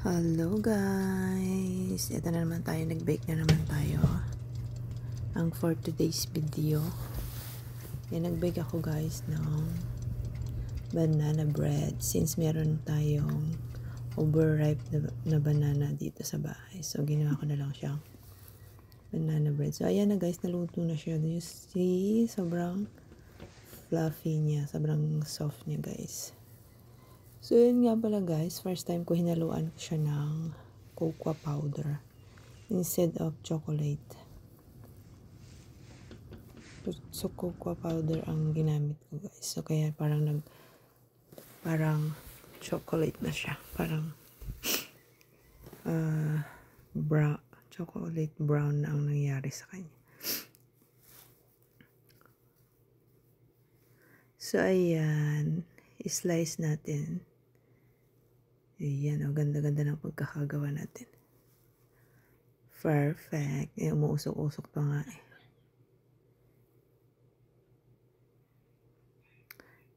Hello guys! Ito na naman tayo, nag-bake na naman tayo. Ang for today's video, nag-bake ako guys ng banana bread since meron tayong overripe na banana dito sa bahay. So, ginawa ko na lang siyang banana bread. So, ayan na guys, naluto na siya. Do you see? Sobrang fluffy niya. Sobrang soft niya guys. So, yun nga pala guys, first time ko hinaluan ko siya ng cocoa powder instead of chocolate. So, cocoa powder ang ginamit ko guys. So, kaya parang chocolate na siya. Parang brown, chocolate brown na ang nangyari sa kanya. So, ayan. I-slice natin. Ayan, oh, ganda-ganda ng pagkakagawa natin. Perfect. Umuusok-usok pa nga eh.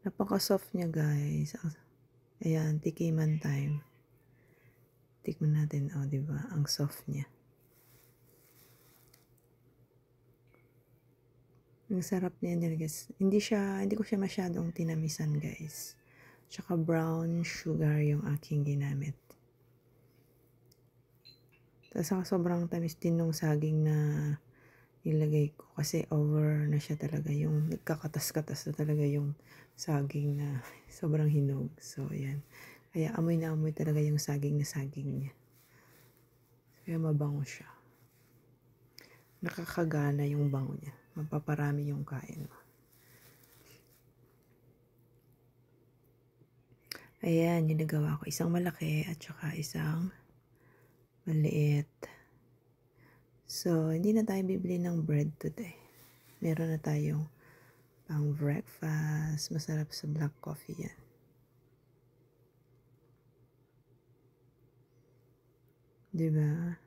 Napaka-soft niya guys. Ayan, tikiman time. Tikman natin, oh, diba? Ang soft niya. Ang sarap niya guys. Hindi ko siya masyadong tinamisan guys. Tsaka brown sugar yung aking ginamit. Tapos sobrang tamis din nung saging na nilagay ko. Kasi over na siya talaga. Yung nagkakatas-katas na talaga yung saging na sobrang hinog. So, ayan. Kaya amoy na amoy talaga yung saging na saging niya. Kaya mabango siya. Nakakagana yung bango niya. Mapaparami yung kain mo. Ayan, yung nagawa ko. Isang malaki at saka isang maliit. So, hindi na tayo bibili ng bread today. Meron na tayong pang breakfast. Masarap sa black coffee yan. Diba?